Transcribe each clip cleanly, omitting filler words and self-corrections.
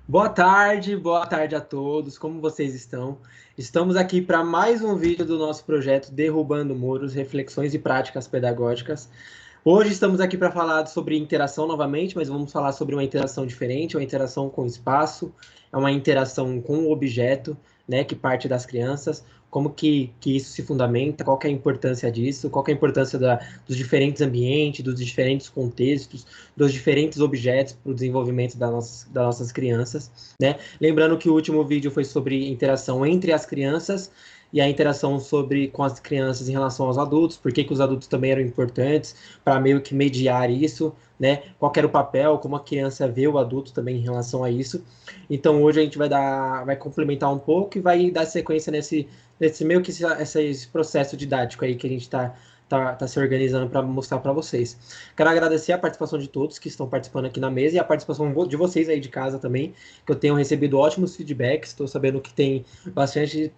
Boa tarde a todos, como vocês estão? Estamos aqui para mais um vídeo do nosso projeto Derrubando Muros, Reflexões e Práticas Pedagógicas. Hoje estamos aqui para falar sobre interação novamente, mas vamos falar sobre uma interação diferente, uma interação com o espaço, é uma interação com o objeto, né, que parte das crianças, como que isso se fundamenta, qual que é a importância disso, qual que é a importância dos diferentes ambientes, dos diferentes contextos, dos diferentes objetos para o desenvolvimento das nossas crianças, né? Lembrando que o último vídeo foi sobre interação entre as crianças, e a interação com as crianças em relação aos adultos, por que os adultos também eram importantes para meio que mediar isso, né? Qual era o papel, como a criança vê o adulto também em relação a isso. Então hoje a gente vai complementar um pouco e vai dar sequência nesse meio que esse processo didático aí que a gente está se organizando para mostrar para vocês. Quero agradecer a participação de todos que estão participando aqui na mesa e a participação de vocês aí de casa também, que eu tenho recebido ótimos feedbacks, estou sabendo que tem bastante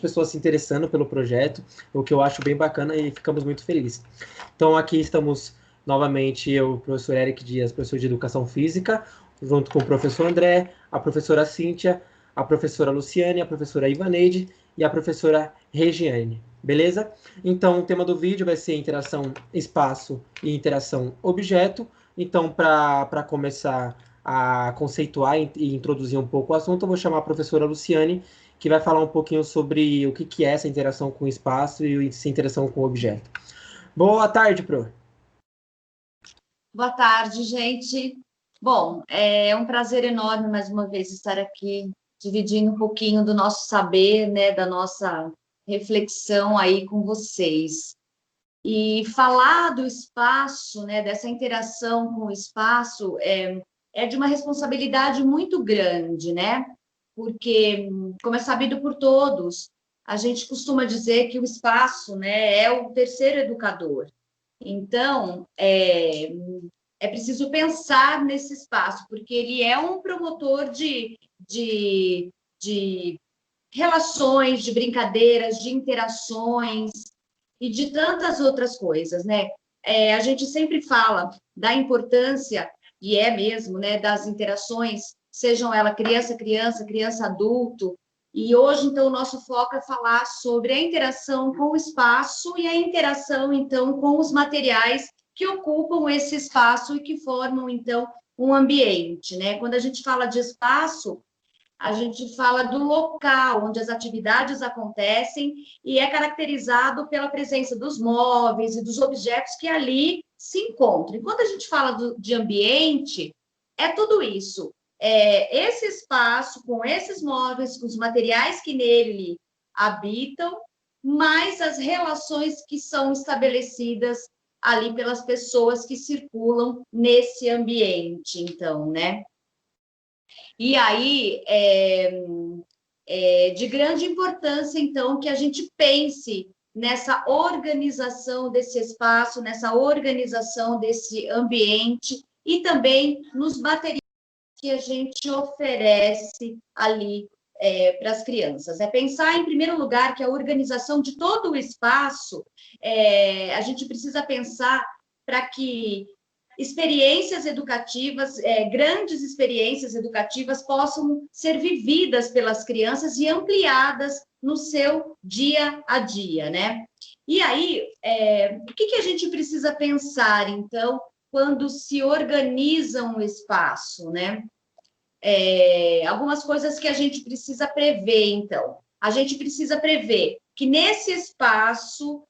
pessoas se interessando pelo projeto, o que eu acho bem bacana e ficamos muito felizes. Então aqui estamos novamente eu, o professor Eric Dias, professor de Educação Física, junto com o professor André, a professora Cíntia, a professora Luciane, a professora Ivaneide e a professora Regiane. Beleza? Então, o tema do vídeo vai ser interação espaço e interação objeto. Então, para começar a conceituar e introduzir um pouco o assunto, eu vou chamar a professora Luciane, que vai falar um pouquinho sobre o que é essa interação com o espaço e essa interação com o objeto. Boa tarde, Pro. Boa tarde, gente. Bom, é um prazer enorme mais uma vez estar aqui dividindo um pouquinho do nosso saber, né, da nossa reflexão aí com vocês. E falar do espaço, né, dessa interação com o espaço é de uma responsabilidade muito grande, né? Porque, como é sabido por todos, a gente costuma dizer que o espaço, né, é o terceiro educador. Então, é preciso pensar nesse espaço, porque ele é um promotor de relações, de brincadeiras, de interações e de tantas outras coisas, né? A gente sempre fala da importância, e é mesmo, né, das interações, sejam ela criança-criança, criança-adulto, e hoje, então, o nosso foco é falar sobre a interação com o espaço e a interação, então, com os materiais que ocupam esse espaço e que formam, então, um ambiente, né? Quando a gente fala de espaço, a gente fala do local onde as atividades acontecem e é caracterizado pela presença dos móveis e dos objetos que ali se encontram. E quando a gente fala de ambiente, é tudo isso. Esse espaço, com esses móveis, com os materiais que nele habitam, mais as relações que são estabelecidas ali pelas pessoas que circulam nesse ambiente, então, né? E aí, de grande importância, então, que a gente pense nessa organização desse espaço, nessa organização desse ambiente e também nos materiais que a gente oferece ali para as crianças. É pensar, em primeiro lugar, que a organização de todo o espaço, a gente precisa pensar para que experiências educativas, grandes experiências educativas possam ser vividas pelas crianças e ampliadas no seu dia a dia, né? E aí, o que a gente precisa pensar, então, quando se organiza um espaço, né? Algumas coisas que a gente precisa prever, então. A gente precisa prever que nesse espaço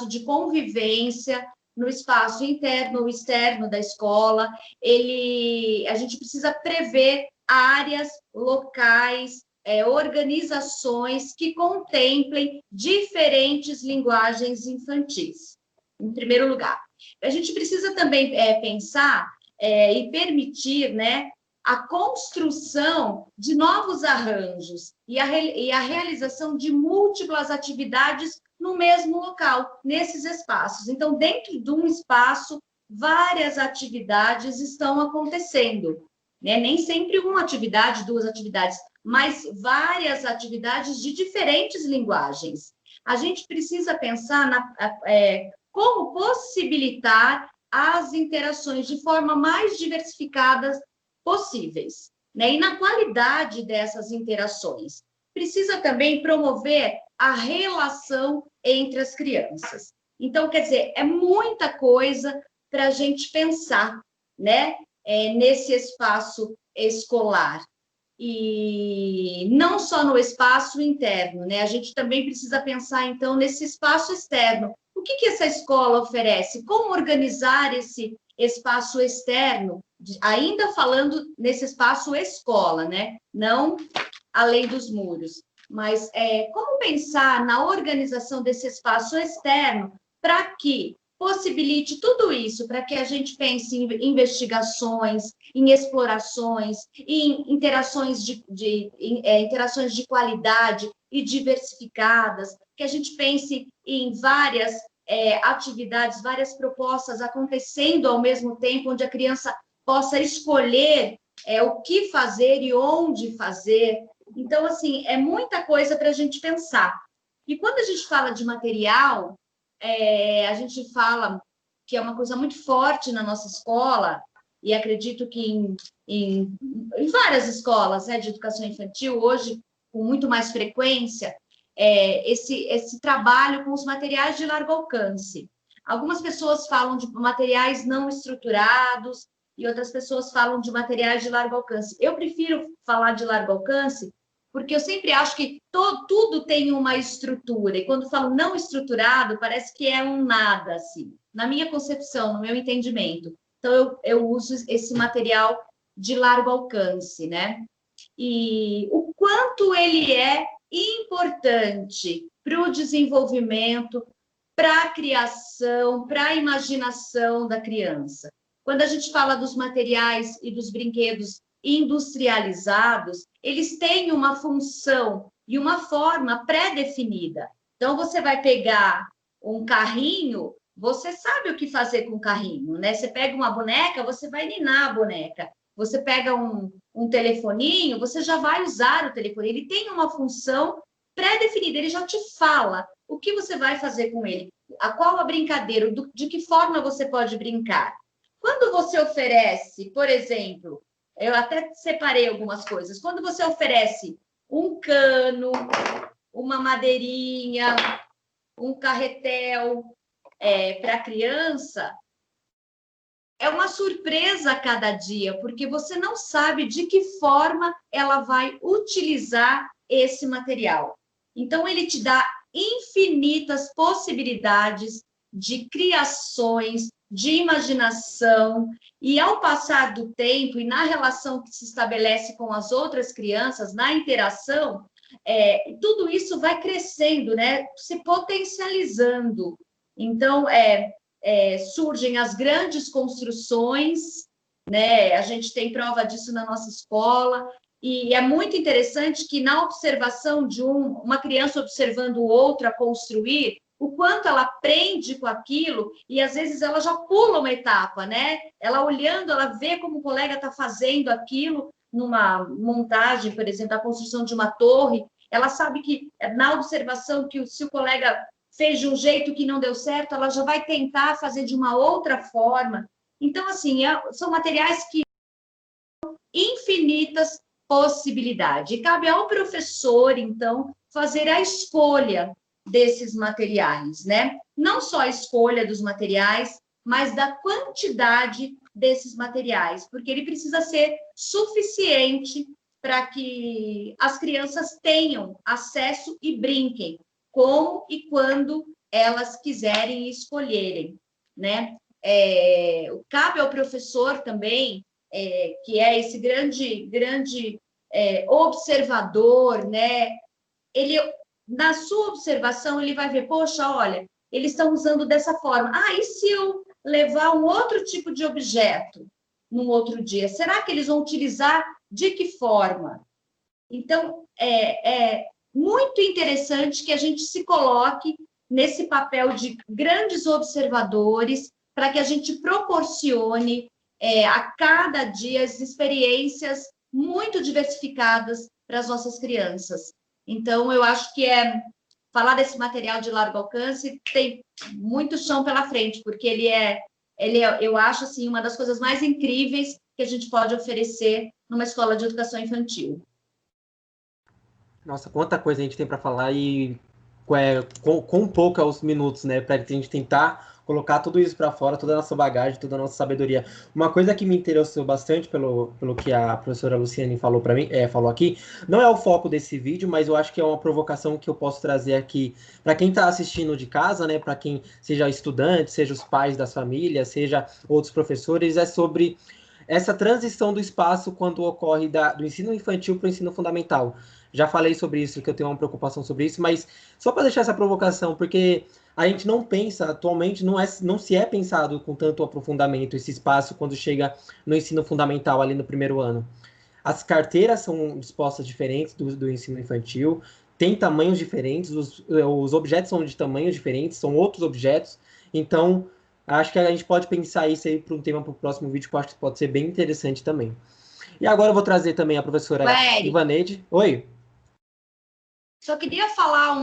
de convivência, no espaço interno ou externo da escola, a gente precisa prever áreas, locais, organizações que contemplem diferentes linguagens infantis, em primeiro lugar. A gente precisa também pensar e permitir, né, a construção de novos arranjos e a realização de múltiplas atividades no mesmo local, nesses espaços. Então, dentro de um espaço, várias atividades estão acontecendo, né? Nem sempre uma atividade, duas atividades, mas várias atividades de diferentes linguagens. A gente precisa pensar como possibilitar as interações de forma mais diversificada possíveis. né? E na qualidade dessas interações. Precisa também promover a relação entre as crianças. Então, quer dizer, é muita coisa para a gente pensar, né? Nesse espaço escolar. E não só no espaço interno, né? A gente também precisa pensar, então, nesse espaço externo. O que essa escola oferece? Como organizar esse espaço externo, ainda falando nesse espaço escola, né? Não além dos muros. Mas como pensar na organização desse espaço externo para que possibilite tudo isso, para que a gente pense em investigações, em explorações, em interações interações de qualidade e diversificadas, que a gente pense em várias atividades, várias propostas acontecendo ao mesmo tempo, onde a criança possa escolher o que fazer e onde fazer. Então, assim, é muita coisa para a gente pensar. E quando a gente fala de material, a gente fala que é uma coisa muito forte na nossa escola, e acredito que em várias escolas, né, de educação infantil, hoje, com muito mais frequência, esse trabalho com os materiais de largo alcance. Algumas pessoas falam de materiais não estruturados, e outras pessoas falam de materiais de largo alcance. Eu prefiro falar de largo alcance, porque eu sempre acho que tudo tem uma estrutura, e quando falo não estruturado, parece que é um nada, assim, na minha concepção, no meu entendimento. Então, eu uso esse material de largo alcance, né? E o quanto ele é importante para o desenvolvimento, para a criação, para a imaginação da criança. Quando a gente fala dos materiais e dos brinquedos industrializados, eles têm uma função e uma forma pré-definida. Então, você vai pegar um carrinho, você sabe o que fazer com o carrinho, né? Você pega uma boneca, você vai ninar a boneca. Você pega um telefoninho, você já vai usar o telefone. Ele tem uma função pré-definida, ele já te fala o que você vai fazer com ele, qual a brincadeira, de que forma você pode brincar. Quando você oferece, por exemplo, eu até separei algumas coisas, quando você oferece um cano, uma madeirinha, um carretel para a criança, é uma surpresa a cada dia, porque você não sabe de que forma ela vai utilizar esse material. Então, ele te dá infinitas possibilidades de criações, de imaginação, e ao passar do tempo e na relação que se estabelece com as outras crianças, na interação, tudo isso vai crescendo, né? Se potencializando. Então, surgem as grandes construções, né? A gente tem prova disso na nossa escola, e é muito interessante que na observação de uma criança observando outra construir, o quanto ela aprende com aquilo, e às vezes ela já pula uma etapa, né? Ela olhando, ela vê como o colega está fazendo aquilo numa montagem, por exemplo, a construção de uma torre, ela sabe que na observação que se o colega fez de um jeito que não deu certo, ela já vai tentar fazer de uma outra forma. Então, assim, são materiais que infinitas possibilidades. E cabe ao professor, então, fazer a escolha desses materiais, né? Não só a escolha dos materiais, mas da quantidade desses materiais, porque ele precisa ser suficiente para que as crianças tenham acesso e brinquem, como e quando elas quiserem e escolherem, né? Cabe ao professor também, que é esse grande observador, né? Ele, na sua observação, ele vai ver, poxa, olha, eles estão usando dessa forma. Ah, e se eu levar um outro tipo de objeto num outro dia? Será que eles vão utilizar de que forma? Então, é muito interessante que a gente se coloque nesse papel de grandes observadores para que a gente proporcione a cada dia as experiências muito diversificadas para as nossas crianças. Então, eu acho que falar desse material de largo alcance tem muito chão pela frente, porque ele é eu acho, assim, uma das coisas mais incríveis que a gente pode oferecer numa escola de educação infantil. Nossa, quanta coisa a gente tem para falar e com pouco aos minutos, né? Para a gente tentar colocar tudo isso para fora, toda a nossa bagagem, toda a nossa sabedoria. Uma coisa que me interessou bastante pelo que a professora Luciane falou para mim, falou aqui, não é o foco desse vídeo, mas eu acho que é uma provocação que eu posso trazer aqui para quem está assistindo de casa, né? Para quem seja estudante, seja os pais das famílias, seja outros professores, é sobre essa transição do espaço quando ocorre do ensino infantil para o ensino fundamental. Já falei sobre isso, que eu tenho uma preocupação sobre isso, mas só para deixar essa provocação, porque a gente não pensa, atualmente não se é pensado com tanto aprofundamento esse espaço quando chega no ensino fundamental, ali no primeiro ano. As carteiras são dispostas diferentes do ensino infantil, tem tamanhos diferentes, os objetos são de tamanhos diferentes, são outros objetos, então acho que a gente pode pensar isso aí para um tema para o próximo vídeo, que eu acho que pode ser bem interessante também. E agora eu vou trazer também a professora Ivaneide. Oi. Só queria falar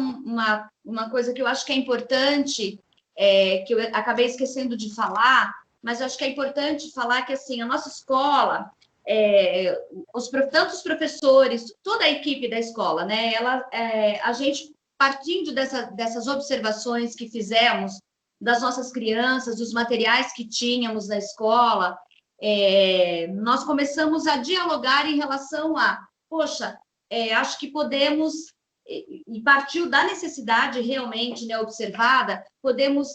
uma coisa que eu acho que é importante, que eu acabei esquecendo de falar, mas eu acho que é importante falar que, assim, a nossa escola, tanto os professores, toda a equipe da escola, né, a gente, partindo dessas observações que fizemos das nossas crianças, dos materiais que tínhamos na escola, nós começamos a dialogar em relação poxa, acho que podemos, e partiu da necessidade realmente, né, observada, podemos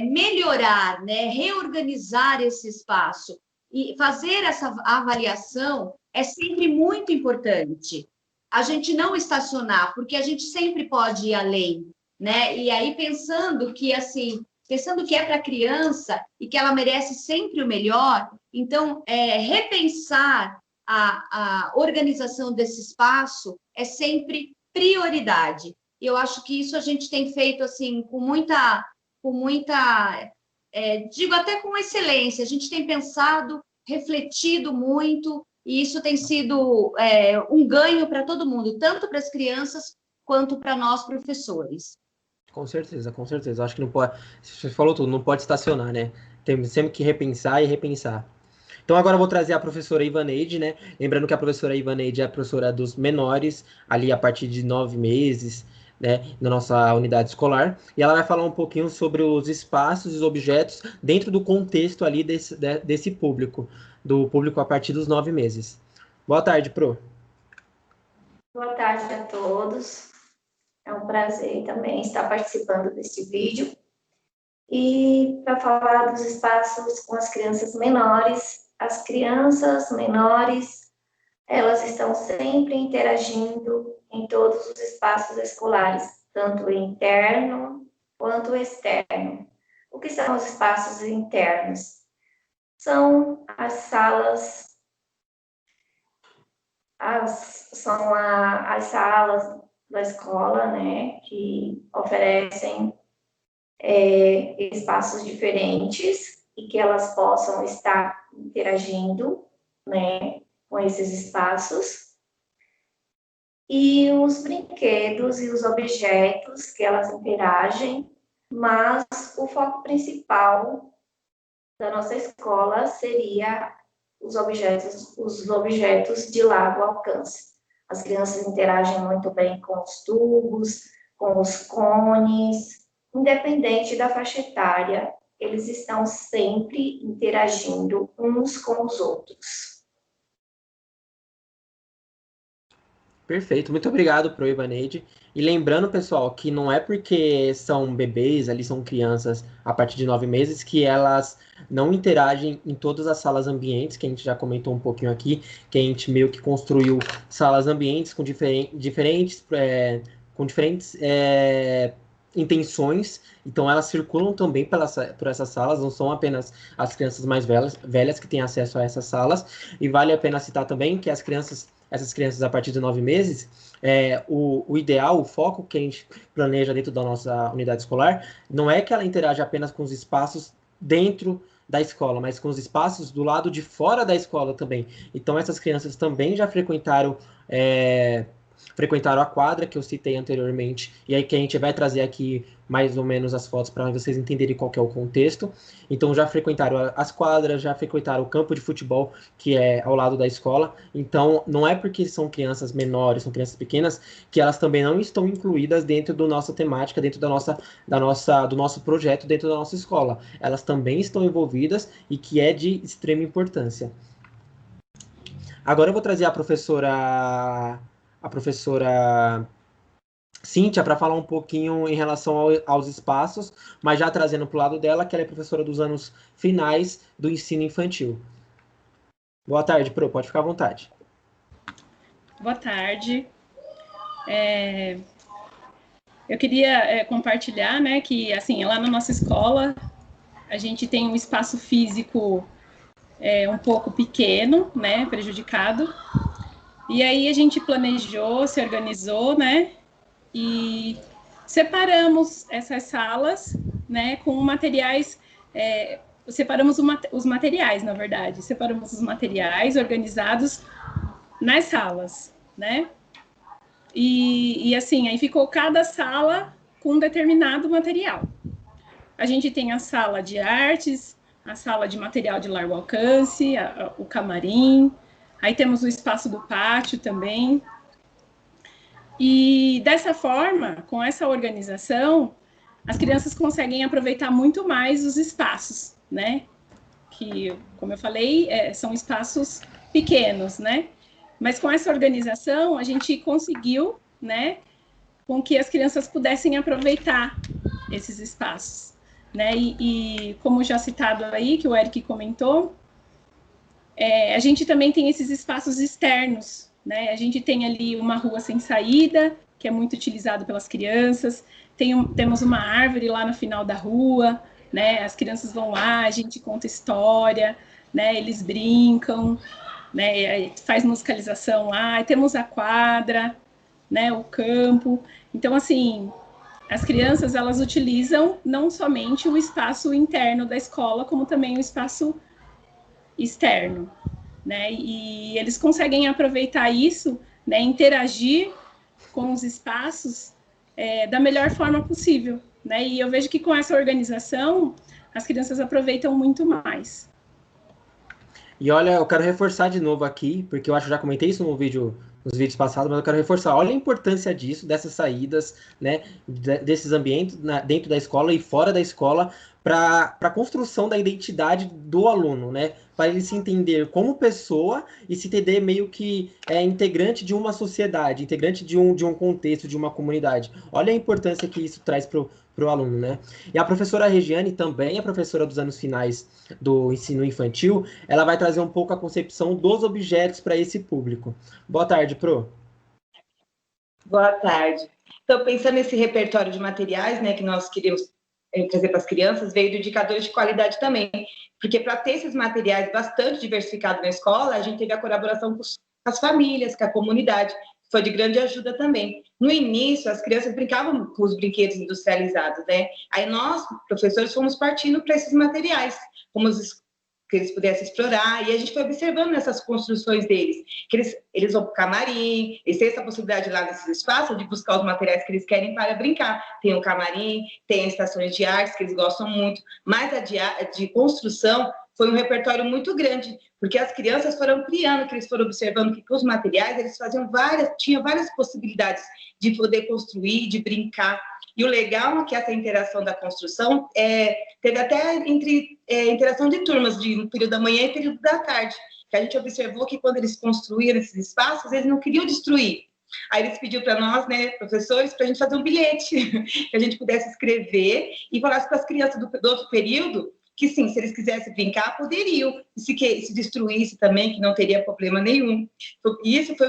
melhorar, né, reorganizar esse espaço. E fazer essa avaliação é sempre muito importante. A gente não estacionar, porque a gente sempre pode ir além, né? E aí, pensando que é para a criança e que ela merece sempre o melhor, então, repensar a organização desse espaço é sempre prioridade. E eu acho que isso a gente tem feito, assim, com muita digo até com excelência. A gente tem pensado, refletido muito, e isso tem sido um ganho para todo mundo, tanto para as crianças quanto para nós, professores. Com certeza, com certeza. Acho que não pode. Você falou tudo, não pode estacionar, né? Tem sempre que repensar e repensar. Então agora eu vou trazer a professora Ivaneide, né? Lembrando que a professora Ivaneide é a professora dos menores, ali a partir de 9 meses, né? Na nossa unidade escolar. E ela vai falar um pouquinho sobre os espaços e os objetos dentro do contexto ali desse público, do público a partir dos 9 meses. Boa tarde, Pro. Boa tarde a todos. É um prazer também estar participando deste vídeo. E para falar dos espaços com as crianças menores, elas estão sempre interagindo em todos os espaços escolares, tanto interno quanto externo. O que são os espaços internos? São as salas, as salas da escola, né, que oferecem espaços diferentes e que elas possam estar interagindo, né, com esses espaços. E os brinquedos e os objetos que elas interagem, mas o foco principal da nossa escola seria os objetos de largo alcance. As crianças interagem muito bem com os tubos, com os cones, independente da faixa etária, eles estão sempre interagindo uns com os outros. Perfeito, muito obrigado, Pro Ivaneide. E lembrando, pessoal, que não é porque são bebês, ali são crianças a partir de 9 meses, que elas não interagem em todas as salas ambientes, que a gente já comentou um pouquinho aqui, que a gente meio que construiu salas ambientes com diferentes intenções, então elas circulam também por essas salas, não são apenas as crianças mais velhas que têm acesso a essas salas, e vale a pena citar também que essas crianças a partir de 9 meses, o ideal, o foco que a gente planeja dentro da nossa unidade escolar, não é que ela interaja apenas com os espaços dentro da escola, mas com os espaços do lado de fora da escola também. Então essas crianças também já frequentaram frequentaram a quadra, que eu citei anteriormente, e aí que a gente vai trazer aqui mais ou menos as fotos para vocês entenderem qual que é o contexto. Então já frequentaram as quadras, já frequentaram o campo de futebol, que é ao lado da escola. Então não é porque são crianças menores, são crianças pequenas, que elas também não estão incluídas dentro da nossa temática, dentro do nosso projeto, dentro da nossa escola. Elas também estão envolvidas e que é de extrema importância. Agora eu vou trazer a professora Cíntia para falar um pouquinho em relação aos espaços, mas já trazendo para o lado dela, que ela é professora dos anos finais do ensino infantil. Boa tarde, Pro, pode ficar à vontade. Boa tarde. Eu queria compartilhar, né, que assim, lá na nossa escola a gente tem um espaço físico um pouco pequeno, né, prejudicado, e aí a gente planejou, se organizou, né, e separamos essas salas, né, com materiais, separamos os materiais, na verdade, separamos os materiais organizados nas salas, né, e assim, aí ficou cada sala com um determinado material. A gente tem a sala de artes, a sala de material de largo alcance, o camarim, aí temos o espaço do pátio também. E dessa forma, com essa organização, as crianças conseguem aproveitar muito mais os espaços, né? Que, como eu falei, são espaços pequenos, né? Mas com essa organização, a gente conseguiu, né, com que as crianças pudessem aproveitar esses espaços, né? E como já citado aí, que o Eric comentou, a gente também tem esses espaços externos, né? A gente tem ali uma rua sem saída, que é muito utilizado pelas crianças, temos uma árvore lá no final da rua, né? As crianças vão lá, a gente conta história, né? Eles brincam, né? Faz musicalização lá, e temos a quadra, né? O campo. Então, assim, as crianças, elas utilizam não somente o espaço interno da escola, como também o espaço externo, né? E eles conseguem aproveitar isso, né? Interagir com os espaços da melhor forma possível, né? E eu vejo que com essa organização, as crianças aproveitam muito mais. E olha, eu quero reforçar de novo aqui, porque eu acho que já comentei isso nos vídeos passados, mas eu quero reforçar. Olha a importância disso, dessas saídas, né, desses ambientes dentro da escola e fora da escola, para a construção da identidade do aluno, né, para ele se entender como pessoa e se entender meio que integrante de uma sociedade, integrante de um contexto, de uma comunidade. Olha a importância que isso traz para o aluno, né? E a professora Regiane, também é professora dos anos finais do ensino infantil, ela vai trazer um pouco a concepção dos objetos para esse público. Boa tarde, Pro. Boa tarde. Então, pensando nesse repertório de materiais, né, que nós queríamos trazer para as crianças, veio do indicadores de qualidade também, porque para ter esses materiais bastante diversificados na escola, a gente teve a colaboração com as famílias, com a comunidade, que foi de grande ajuda também. No início, as crianças brincavam com os brinquedos industrializados, né? Aí nós, professores, fomos partindo para esses materiais, como que eles pudessem explorar, e a gente foi observando nessas construções deles, que eles vão para o camarim, eles têm essa possibilidade lá nesses espaços de buscar os materiais que eles querem para brincar. Tem o camarim, tem as estações de artes, que eles gostam muito, mas a de construção foi um repertório muito grande, porque as crianças foram ampliando, que eles foram observando que com os materiais eles tinham várias possibilidades de poder construir, de brincar. E o legal é que essa interação da construção teve até interação de turmas, de período da manhã e período da tarde, que a gente observou que quando eles construíram esses espaços, eles não queriam destruir. Aí eles pediram para nós, né, professores, para a gente fazer um bilhete, que a gente pudesse escrever e falasse para as crianças do outro período que sim, se eles quisessem brincar, poderiam, e se destruísse também, que não teria problema nenhum. E isso foi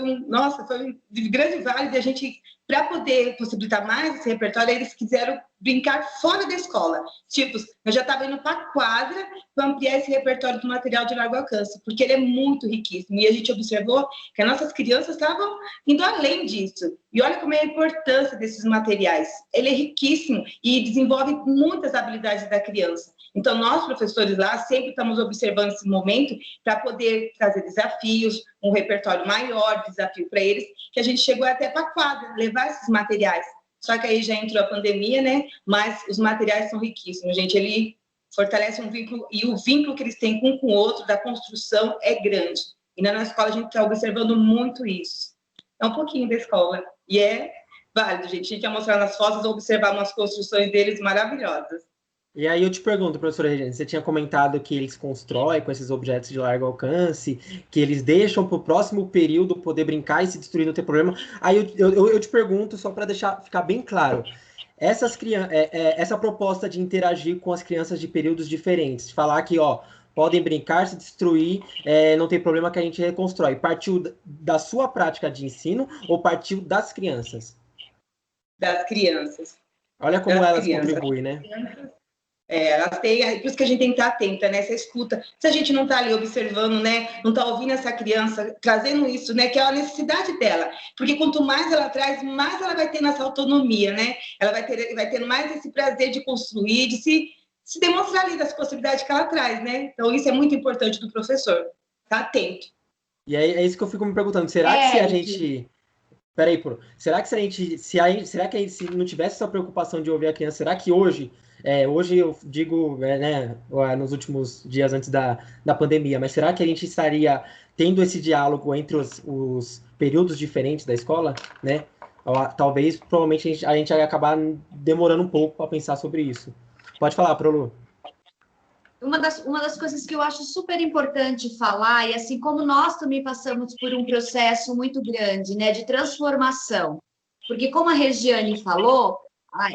foi de grande vale, a gente, para poder possibilitar mais esse repertório, eles quiseram brincar fora da escola. Tipo, eu já estava indo para a quadra para ampliar esse repertório do material de largo alcance, porque ele é muito riquíssimo, e a gente observou que as nossas crianças estavam indo além disso. E olha como é a importância desses materiais. Ele é riquíssimo e desenvolve muitas habilidades da criança. Então, nós, professores lá, sempre estamos observando esse momento para poder trazer desafios, um repertório maior, desafio para eles, que a gente chegou até para a quadra, levar esses materiais. Só que aí já entrou a pandemia, né? Mas os materiais são riquíssimos, gente. Ele fortalece um vínculo, e o vínculo que eles têm um com o outro, da construção, é grande. E na nossa escola a gente está observando muito isso. É um pouquinho da escola. E é válido, gente. A gente vai mostrar nas fotos, observar umas construções deles maravilhosas. E aí eu te pergunto, professora Regina, você tinha comentado que eles constroem com esses objetos de largo alcance, que eles deixam para o próximo período poder brincar e se destruir, não ter problema. Aí eu te pergunto, só para deixar ficar bem claro, essa proposta de interagir com as crianças de períodos diferentes, de falar que, ó, podem brincar, se destruir, não tem problema que a gente reconstrói. Partiu da sua prática de ensino ou partiu das crianças? Das crianças. Olha como elas contribuem, né? Elas têm, por isso que a gente tem que estar atenta, né? Você escuta, se a gente não está ali observando, né? Não está ouvindo essa criança, trazendo isso, né? Que é a necessidade dela. Porque quanto mais ela traz, mais ela vai ter nessa autonomia, né? Ela vai tendo mais esse prazer de construir, de se demonstrar ali das possibilidades que ela traz, né? Então, isso é muito importante do professor, tá atento. E aí, é isso que eu fico me perguntando, será que se a gente... Peraí, será que será que se não tivesse essa preocupação de ouvir a criança, será que hoje eu digo, né, nos últimos dias antes da pandemia, mas será que a gente estaria tendo esse diálogo entre os períodos diferentes da escola, né? Talvez, provavelmente, a gente vai acabar demorando um pouco para pensar sobre isso. Pode falar, Prolu. Uma das coisas que eu acho super importante falar, e assim como nós também passamos por um processo muito grande, né, de transformação, porque como a Regiane falou,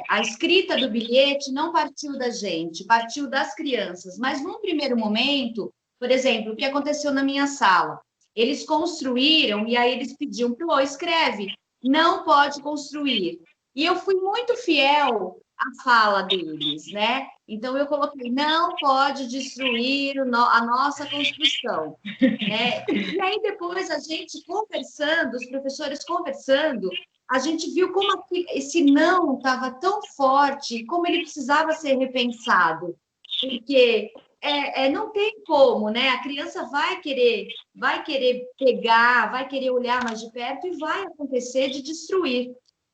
a escrita do bilhete não partiu da gente, partiu das crianças, mas num primeiro momento, por exemplo, o que aconteceu na minha sala, eles construíram, e aí eles pediam, pô, escreve, não pode construir. E eu fui muito fiel à fala deles, né? Então, eu coloquei, não pode destruir a nossa construção, né? E aí, depois, a gente conversando, os professores conversando, a gente viu como esse não estava tão forte, como ele precisava ser repensado, porque não tem como, né? A criança vai querer pegar, vai querer olhar mais de perto e vai acontecer de destruir.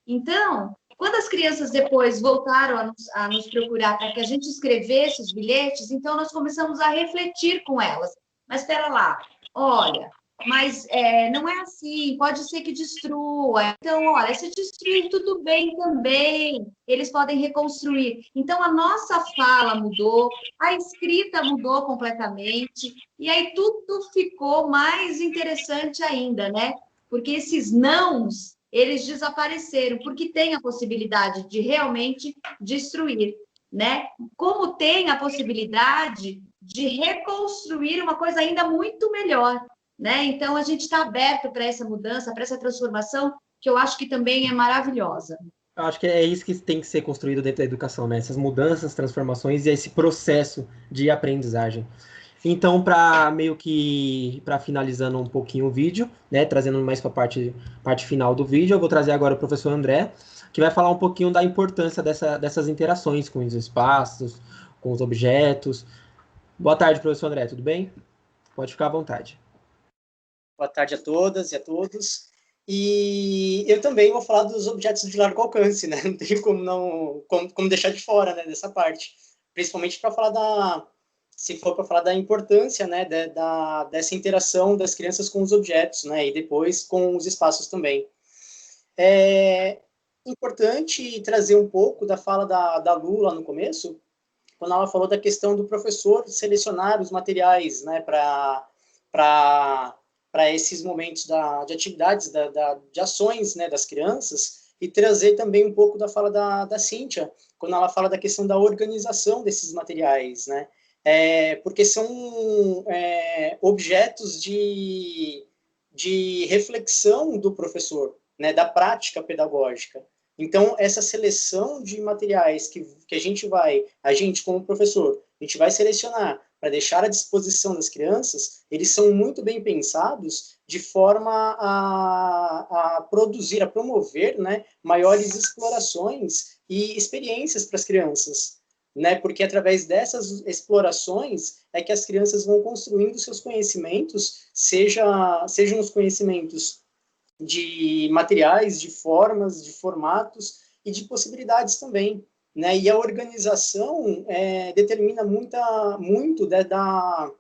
Então, quando as crianças depois voltaram a nos procurar para que a gente escrevesse os bilhetes, então nós começamos a refletir com elas. Mas espera lá, olha, mas não é assim, pode ser que destrua. Então, olha, se destruir, tudo bem também, eles podem reconstruir. Então, a nossa fala mudou, a escrita mudou completamente, e aí tudo ficou mais interessante ainda, né? Porque esses nãos, eles desapareceram, porque tem a possibilidade de realmente destruir, né? Como tem a possibilidade de reconstruir uma coisa ainda muito melhor, né? Então, a gente está aberto para essa mudança, para essa transformação, que eu acho que também é maravilhosa. Eu acho que é isso que tem que ser construído dentro da educação, né? Essas mudanças, transformações e esse processo de aprendizagem. Então, para finalizando um pouquinho o vídeo, né, trazendo mais para a parte final do vídeo, eu vou trazer agora o professor André, que vai falar um pouquinho da importância dessas interações com os espaços, com os objetos. Boa tarde, professor André, tudo bem? Pode ficar à vontade. Boa tarde a todas e a todos. E eu também vou falar dos objetos de largo alcance, né? Não tem como deixar de fora, né, dessa parte. Principalmente para falar se for para falar da importância, né, dessa interação das crianças com os objetos, né, e depois com os espaços também. É importante trazer um pouco da fala da Lu lá no começo, quando ela falou da questão do professor selecionar os materiais, né, para esses momentos de atividades, de ações, né, das crianças, e trazer também um pouco da fala da Cíntia, quando ela fala da questão da organização desses materiais, né, porque são objetos de reflexão do professor, né, da prática pedagógica. Então, essa seleção de materiais que a gente como professor, a gente vai selecionar para deixar à disposição das crianças, eles são muito bem pensados de forma a produzir, a promover, né, maiores explorações e experiências para as crianças. né? Porque através dessas explorações é que as crianças vão construindo seus conhecimentos, sejam os conhecimentos de materiais, de formas, de formatos e de possibilidades também, né? E a organização determina muito da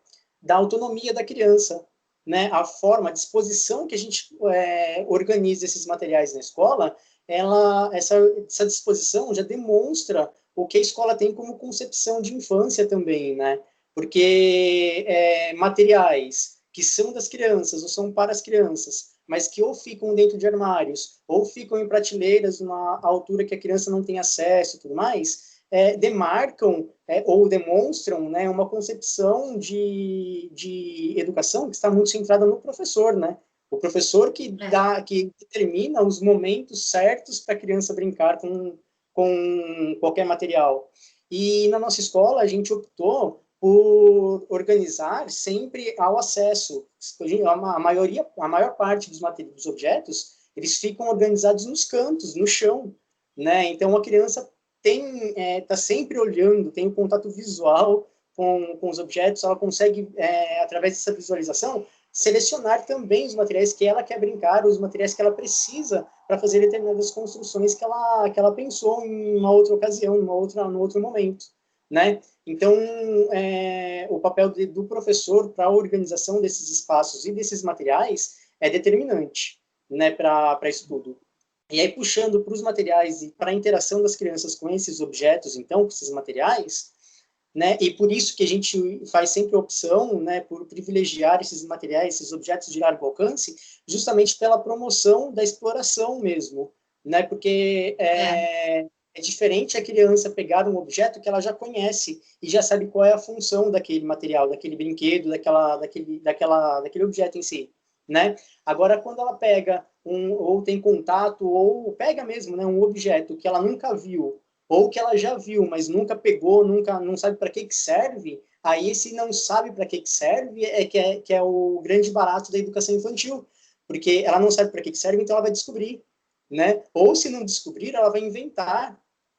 autonomia da criança, né? A forma, a disposição que a gente organiza esses materiais na escola, essa disposição já demonstra o que a escola tem como concepção de infância também, né? Porque materiais que são das crianças ou são para as crianças, mas que ou ficam dentro de armários, ou ficam em prateleiras, numa altura que a criança não tem acesso e tudo mais, demarcam ou demonstram, né, uma concepção de educação que está muito centrada no professor, né? O professor que determina os momentos certos para a criança brincar com qualquer material. E na nossa escola, a gente optou por organizar sempre ao acesso. A maior parte dos objetos, eles ficam organizados nos cantos, no chão, né? Então, a criança está sempre olhando, tem um contato visual com os objetos, ela consegue, através dessa visualização, selecionar também os materiais que ela quer brincar, os materiais que ela precisa para fazer determinadas construções que ela pensou em uma outra ocasião, num outro momento, né? Então, o papel do professor para a organização desses espaços e desses materiais é determinante, né, para estudo. E aí, puxando para os materiais e para a interação das crianças com esses objetos, então, com esses materiais, né, e por isso que a gente faz sempre a opção, né, por privilegiar esses materiais, esses objetos de largo alcance, justamente pela promoção da exploração mesmo, né, porque é diferente a criança pegar um objeto que ela já conhece e já sabe qual é a função daquele material, daquele brinquedo, daquele objeto em si, né? Agora, quando ela pega ou tem contato, ou pega mesmo, né, um objeto que ela nunca viu, ou que ela já viu, mas nunca pegou, não sabe para que serve, aí esse não sabe para que serve que é o grande barato da educação infantil, porque ela não sabe para que serve, então ela vai descobrir, né? Ou se não descobrir, ela vai inventar.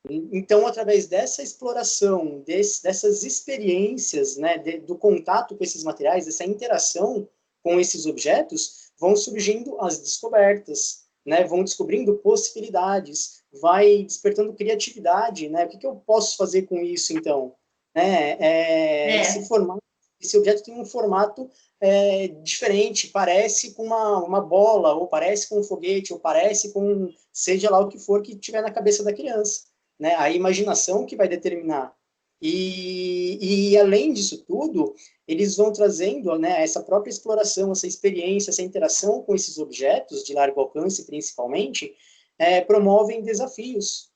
Então, através dessa exploração, dessas experiências, né, do contato com esses materiais, dessa interação com esses objetos, vão surgindo as descobertas, né, vão descobrindo possibilidades, vai despertando criatividade, né? O que eu posso fazer com isso, então? Esse objeto tem um formato diferente, parece com uma bola, ou parece com um foguete, ou parece com seja lá o que for que tiver na cabeça da criança, né? A imaginação que vai determinar. E além disso tudo, eles vão trazendo, né, essa própria exploração, essa experiência, essa interação com esses objetos de largo alcance, principalmente, promovem desafios,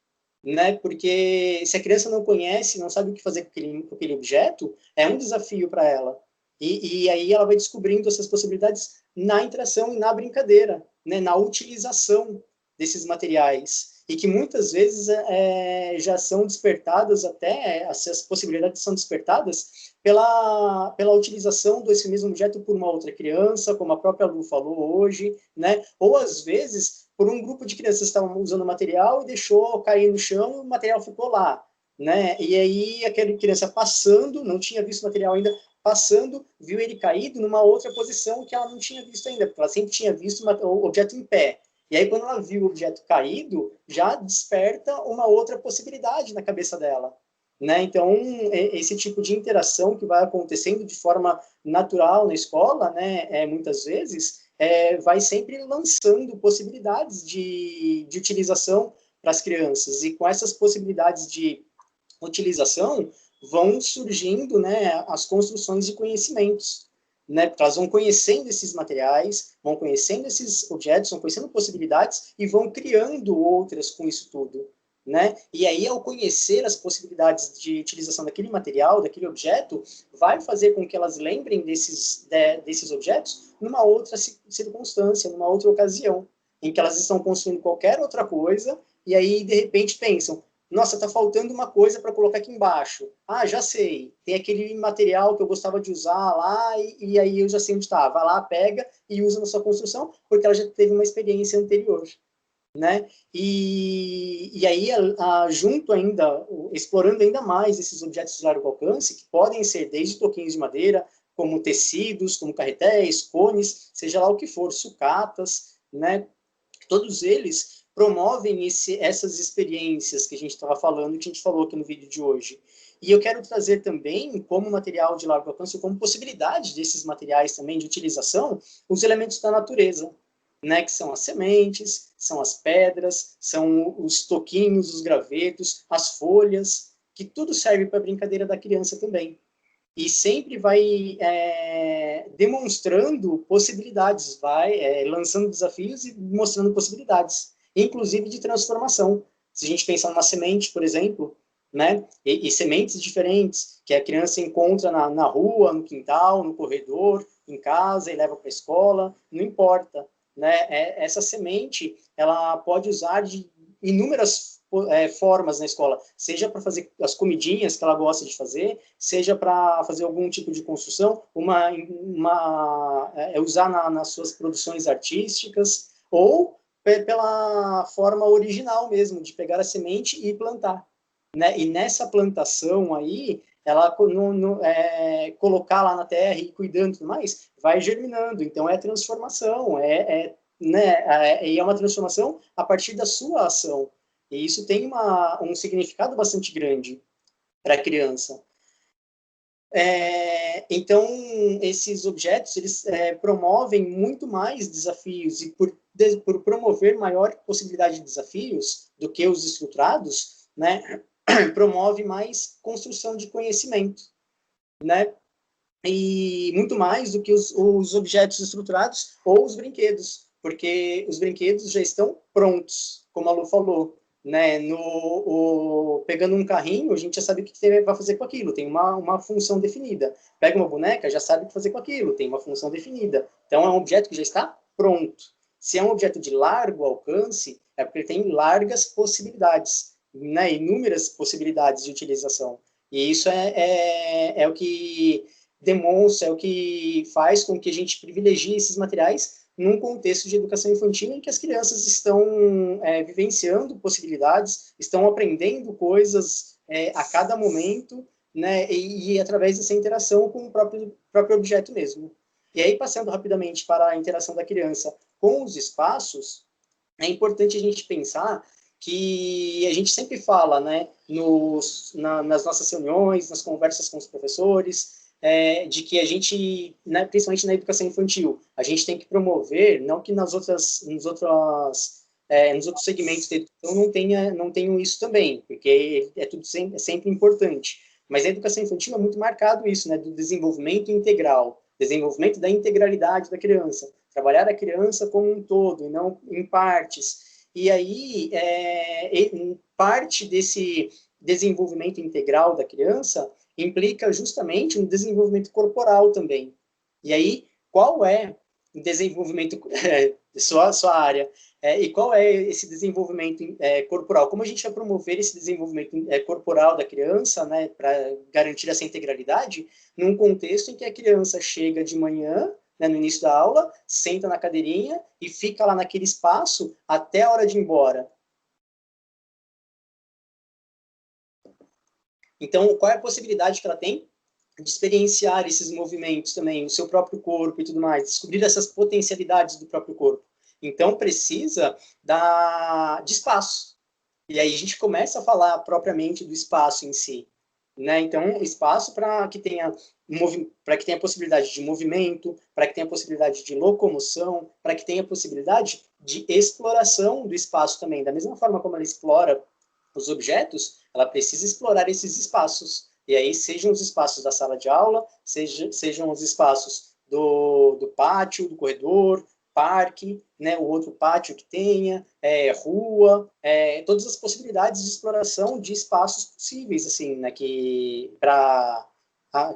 né? Porque se a criança não conhece, não sabe o que fazer com aquele objeto, é um desafio para ela. E aí ela vai descobrindo essas possibilidades na interação e na brincadeira, né? Na utilização desses materiais. E que muitas vezes já são despertadas essas possibilidades são despertadas pela utilização desse mesmo objeto por uma outra criança, como a própria Lu falou hoje, né? Ou às vezes por um grupo de crianças que estavam usando o material e deixou cair no chão e o material ficou lá, né? E aí aquela criança passando, não tinha visto o material ainda, passando, viu ele caído numa outra posição que ela não tinha visto ainda, porque ela sempre tinha visto o objeto em pé. E aí, quando ela viu o objeto caído, já desperta uma outra possibilidade na cabeça dela, né? Então, esse tipo de interação que vai acontecendo de forma natural na escola, né, muitas vezes, vai sempre lançando possibilidades de utilização para as crianças. E com essas possibilidades de utilização, vão surgindo, né, as construções de conhecimentos, né? Porque elas vão conhecendo esses materiais, vão conhecendo esses objetos, vão conhecendo possibilidades e vão criando outras com isso tudo, né? E aí, ao conhecer as possibilidades de utilização daquele material, daquele objeto, vai fazer com que elas lembrem desses objetos numa outra circunstância, numa outra ocasião, em que elas estão construindo qualquer outra coisa e aí, de repente, pensam: nossa, tá faltando uma coisa para colocar aqui embaixo. Ah, já sei. Tem aquele material que eu gostava de usar lá e aí eu já sei onde está. Vai lá, pega e usa na sua construção, porque ela já teve uma experiência anterior, né? E aí, junto ainda, explorando ainda mais esses objetos de largo alcance, que podem ser desde toquinhos de madeira, como tecidos, como carretéis, cones, seja lá o que for, sucatas, né? Todos eles promovem essas experiências que a gente estava falando, que a gente falou aqui no vídeo de hoje. E eu quero trazer também, como material de largo alcance, como possibilidade desses materiais também de utilização, os elementos da natureza, né, que são as sementes, são as pedras, são os toquinhos, os gravetos, as folhas, que tudo serve para a brincadeira da criança também. E sempre vai demonstrando possibilidades, vai lançando desafios e mostrando possibilidades, inclusive de transformação. Se a gente pensar numa semente, por exemplo, né, e sementes diferentes, que a criança encontra na rua, no quintal, no corredor, em casa, e leva para a escola, não importa. Né? Essa semente, ela pode usar de inúmeras formas na escola, seja para fazer as comidinhas que ela gosta de fazer, seja para fazer algum tipo de construção, usar nas suas produções artísticas, ou pela forma original mesmo, de pegar a semente e plantar. Né? E nessa plantação aí, ela colocar lá na terra e cuidando e tudo mais, vai germinando. Então, é transformação, e é uma transformação a partir da sua ação. E isso tem um significado bastante grande para a criança. Então, esses objetos, eles promovem muito mais desafios, e por promover maior possibilidade de desafios do que os estruturados, né, promove mais construção de conhecimento, né, e muito mais do que os objetos estruturados ou os brinquedos, porque os brinquedos já estão prontos, como a Lu falou, né, pegando um carrinho, a gente já sabe o que vai fazer com aquilo, tem uma função definida. Pega uma boneca, já sabe o que fazer com aquilo, tem uma função definida. Então, é um objeto que já está pronto. Se é um objeto de largo alcance, é porque ele tem largas possibilidades, né, inúmeras possibilidades de utilização. E isso é o que demonstra, é o que faz com que a gente privilegie esses materiais num contexto de educação infantil em que as crianças estão vivenciando possibilidades, estão aprendendo coisas a cada momento, né, e através dessa interação com o próprio objeto mesmo. E aí, passando rapidamente para a interação da criança com os espaços, é importante a gente pensar que a gente sempre fala, né, nas nossas reuniões, nas conversas com os professores, de que a gente, né, principalmente na educação infantil, a gente tem que promover, não que nos outros segmentos da educação não tenham isso também, porque é sempre importante, mas a educação infantil é muito marcado isso, né, do desenvolvimento integral, desenvolvimento da integralidade da criança, trabalhar a criança como um todo, e não em partes. E aí, parte desse desenvolvimento integral da criança implica justamente um desenvolvimento corporal também. E aí, qual é o desenvolvimento, sua área, e qual é esse desenvolvimento corporal? Como a gente vai promover esse desenvolvimento corporal da criança, né, para garantir essa integralidade, num contexto em que a criança chega de manhã, né, no início da aula, senta na cadeirinha e fica lá naquele espaço até a hora de ir embora. Então, qual é a possibilidade que ela tem de experienciar esses movimentos também, o seu próprio corpo e tudo mais, descobrir essas potencialidades do próprio corpo? Então, precisa de espaço. E aí a gente começa a falar propriamente do espaço em si. Né? Então, espaço para que tenha a possibilidade de movimento, para que tenha a possibilidade de locomoção, para que tenha a possibilidade de exploração do espaço também. Da mesma forma como ela explora os objetos, ela precisa explorar esses espaços. E aí, sejam os espaços da sala de aula, sejam os espaços do pátio, do corredor, parque, né, o outro pátio que tenha, rua, todas as possibilidades de exploração de espaços possíveis, assim, né, que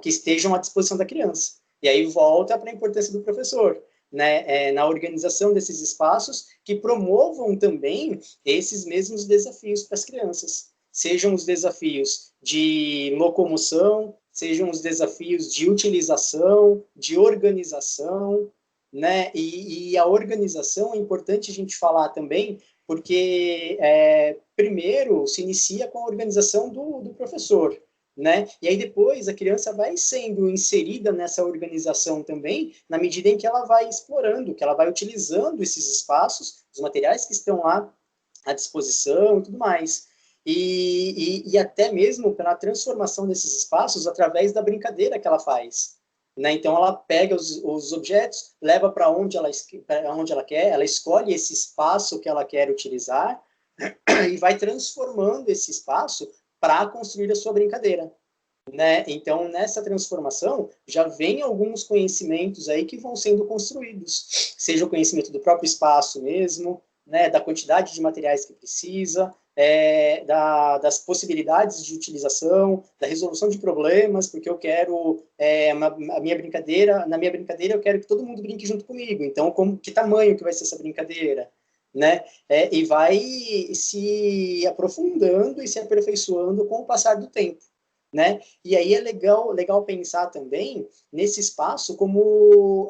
estejam à disposição da criança. E aí volta para a importância do professor, né, na organização desses espaços que promovam também esses mesmos desafios para as crianças. Sejam os desafios de locomoção, sejam os desafios de utilização, de organização, né? E a organização é importante a gente falar também, Porque, primeiro, se inicia com a organização do professor, né? E aí depois a criança vai sendo inserida nessa organização também, na medida em que ela vai explorando, que ela vai utilizando esses espaços, os materiais que estão lá à disposição e tudo mais. E até mesmo pela transformação desses espaços através da brincadeira que ela faz. Né? Então, ela pega os objetos, leva para onde ela quer, ela escolhe esse espaço que ela quer utilizar e vai transformando esse espaço para construir a sua brincadeira. Né? Então, nessa transformação, já vem alguns conhecimentos aí que vão sendo construídos, seja o conhecimento do próprio espaço mesmo, né, da quantidade de materiais que precisa, das possibilidades de utilização, da resolução de problemas, porque eu quero, na minha brincadeira eu quero que todo mundo brinque junto comigo, então, que tamanho que vai ser essa brincadeira? Né? E vai se aprofundando e se aperfeiçoando com o passar do tempo. Né? E aí é legal pensar também nesse espaço como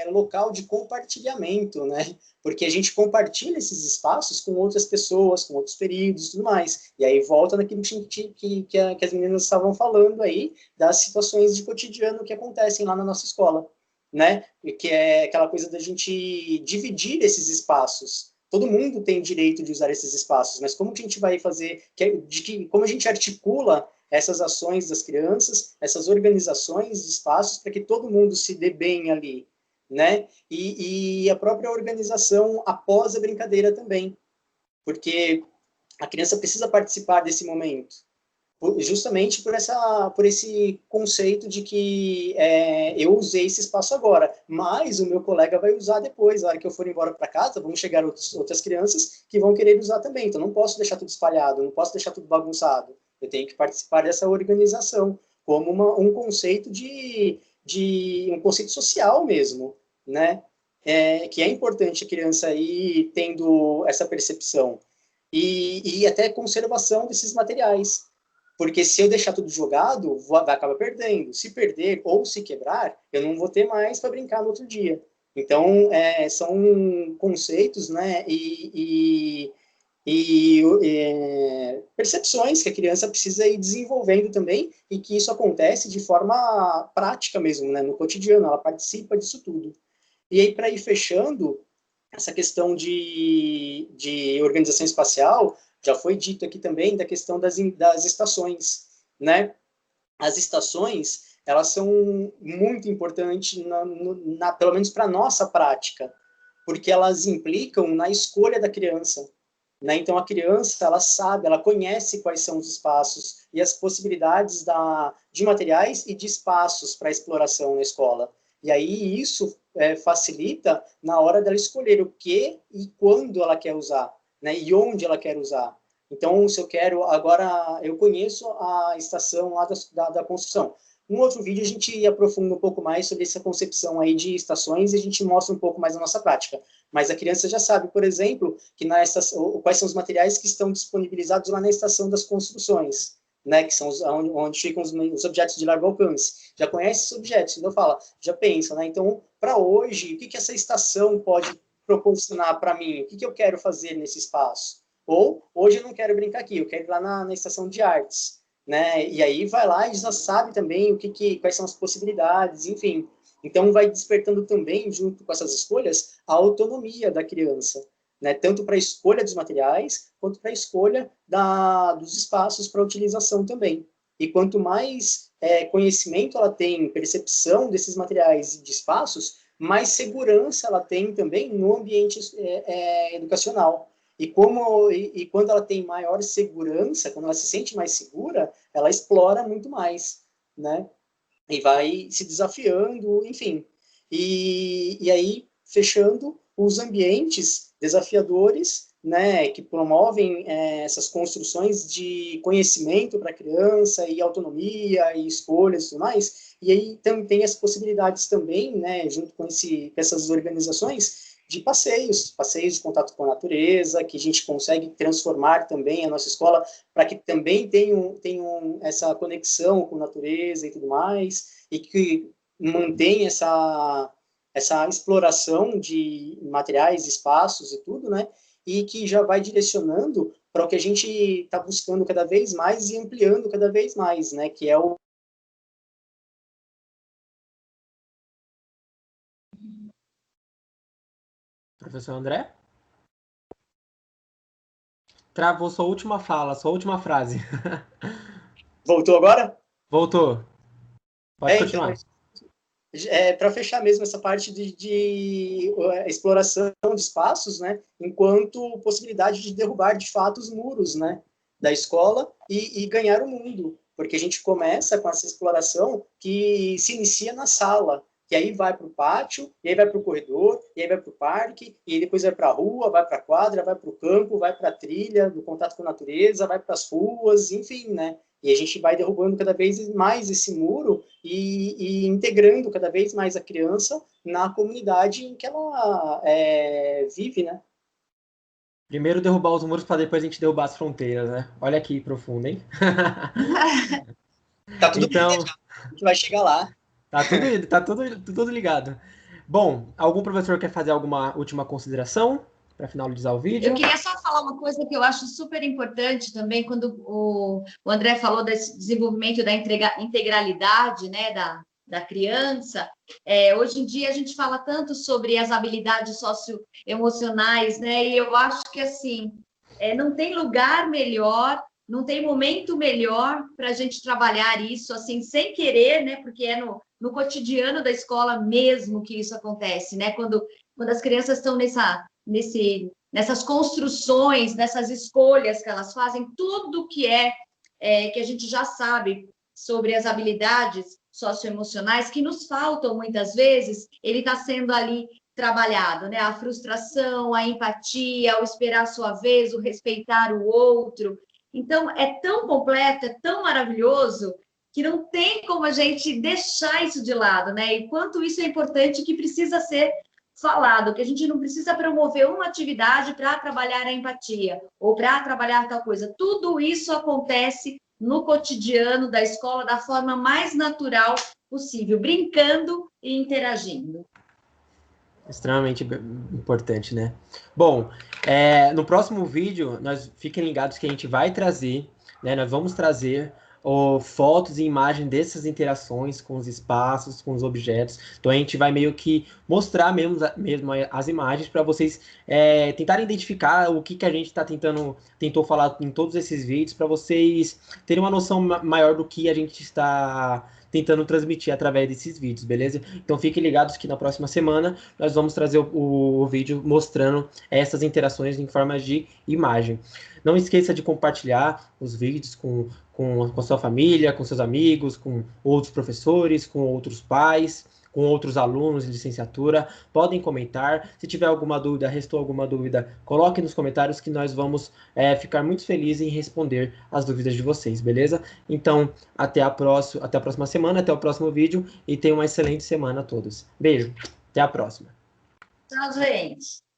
local de compartilhamento, né? Porque a gente compartilha esses espaços com outras pessoas, com outros períodos e tudo mais. E aí volta naquilo que as meninas estavam falando aí, das situações de cotidiano que acontecem lá na nossa escola, né? Que é aquela coisa da gente dividir esses espaços. Todo mundo tem direito de usar esses espaços, mas como que a gente vai fazer, como a gente articula essas ações das crianças, essas organizações de espaços para que todo mundo se dê bem ali, né? E a própria organização após a brincadeira também, porque a criança precisa participar desse momento, justamente por esse conceito de que eu usei esse espaço agora, mas o meu colega vai usar depois, na hora que eu for embora para casa, vão chegar outras crianças que vão querer usar também, então não posso deixar tudo espalhado, não posso deixar tudo bagunçado, eu tenho que participar dessa organização, como um conceito um conceito social mesmo, né? Que é importante a criança ir tendo essa percepção, e até conservação desses materiais, porque se eu deixar tudo jogado, vai acabar perdendo. Se perder ou se quebrar, eu não vou ter mais para brincar no outro dia. Então, são conceitos, né, percepções que a criança precisa ir desenvolvendo também, e que isso acontece de forma prática mesmo, né, no cotidiano, ela participa disso tudo. E aí, para ir fechando, essa questão de organização espacial, já foi dito aqui também da questão das estações, né? As estações, elas são muito importantes, pelo menos para a nossa prática, porque elas implicam na escolha da criança, né? Então, a criança, ela sabe, ela conhece quais são os espaços e as possibilidades de materiais e de espaços para exploração na escola. E aí isso facilita na hora dela escolher o que e quando ela quer usar, né? E onde ela quer usar. Então, se eu quero, agora eu conheço a estação lá da construção. Um outro vídeo a gente aprofunda um pouco mais sobre essa concepção aí de estações e a gente mostra um pouco mais a nossa prática. Mas a criança já sabe, por exemplo, que quais são os materiais que estão disponibilizados lá na estação das construções, né, que são onde ficam os objetos de largo alcance. Já conhece esses objetos, então já pensa, né? Então, para hoje, o que essa estação pode proporcionar para mim? O que eu quero fazer nesse espaço? Ou, hoje eu não quero brincar aqui, eu quero ir lá na estação de artes, né? E aí vai lá e já sabe também quais são as possibilidades, enfim. Então, vai despertando também, junto com essas escolhas, a autonomia da criança, né? Tanto para a escolha dos materiais, quanto para a escolha dos espaços para utilização também. E quanto mais conhecimento ela tem, percepção desses materiais e de espaços, mais segurança ela tem também no ambiente educacional. E quando ela tem maior segurança, quando ela se sente mais segura, ela explora muito mais, né? E vai se desafiando, enfim. E aí, fechando, os ambientes desafiadores, né, que promovem essas construções de conhecimento para a criança, e autonomia, e escolhas e tudo mais. E aí tem as possibilidades também, né, junto com essas organizações, de passeios de contato com a natureza, que a gente consegue transformar também a nossa escola para que também tenham essa conexão com a natureza e tudo mais, e que mantém essa exploração de materiais, espaços e tudo, né? e que já vai direcionando para o que a gente está buscando cada vez mais e ampliando cada vez mais, né? Que é o Professor André? Travou sua última fala, sua última frase. Voltou agora? Voltou. Pode continuar. Então, para fechar mesmo essa parte de exploração de espaços, né, enquanto possibilidade de derrubar, de fato, os muros, né, da escola e ganhar o mundo, porque a gente começa com essa exploração que se inicia na sala, que aí vai para o pátio, e aí vai para o corredor, e aí vai para o parque, e aí depois vai para a rua, vai para a quadra, vai para o campo, vai para a trilha, no contato com a natureza, vai para as ruas, enfim, né, e a gente vai derrubando cada vez mais esse muro e integrando cada vez mais a criança na comunidade em que ela vive, né? Primeiro derrubar os muros para depois a gente derrubar as fronteiras, né? Olha aqui profundo, hein? Tá tudo então, bem, a gente vai chegar lá. Tá tudo ligado. Bom, algum professor quer fazer alguma última consideração para finalizar o vídeo? Eu queria só falar uma coisa que eu acho super importante também, quando o André falou desse desenvolvimento da integralidade, né, da criança. Hoje em dia a gente fala tanto sobre as habilidades socioemocionais, né, e eu acho que, assim, não tem lugar melhor, não tem momento melhor para a gente trabalhar isso, assim, sem querer, né, porque é no cotidiano da escola mesmo que isso acontece, né, quando as crianças estão nessas construções, nessas escolhas que elas fazem, tudo que que a gente já sabe sobre as habilidades socioemocionais que nos faltam muitas vezes, ele está sendo ali trabalhado, né? A frustração, a empatia, o esperar a sua vez, o respeitar o outro. Então, é tão completo, é tão maravilhoso, que não tem como a gente deixar isso de lado, né? E quanto isso é importante, que precisa ser falado, que a gente não precisa promover uma atividade para trabalhar a empatia ou para trabalhar tal coisa. Tudo isso acontece no cotidiano da escola da forma mais natural possível, brincando e interagindo. Extremamente importante, né? Bom, no próximo vídeo, fiquem ligados que a gente vai trazer, né? Nós vamos trazer fotos e imagens dessas interações com os espaços, com os objetos. Então a gente vai meio que mostrar mesmo as imagens para vocês tentarem identificar o que a gente tentou falar em todos esses vídeos, para vocês terem uma noção maior do que a gente está tentando transmitir através desses vídeos, beleza? Então fiquem ligados que na próxima semana nós vamos trazer o vídeo mostrando essas interações em forma de imagem. Não esqueça de compartilhar os vídeos com a sua família, com seus amigos, com outros professores, com outros pais, com outros alunos de licenciatura. Podem comentar. Se tiver alguma dúvida, restou alguma dúvida, coloque nos comentários que nós vamos ficar muito felizes em responder as dúvidas de vocês, beleza? Então, até a próxima semana, até o próximo vídeo e tenham uma excelente semana a todos. Beijo, até a próxima. Tchau, gente.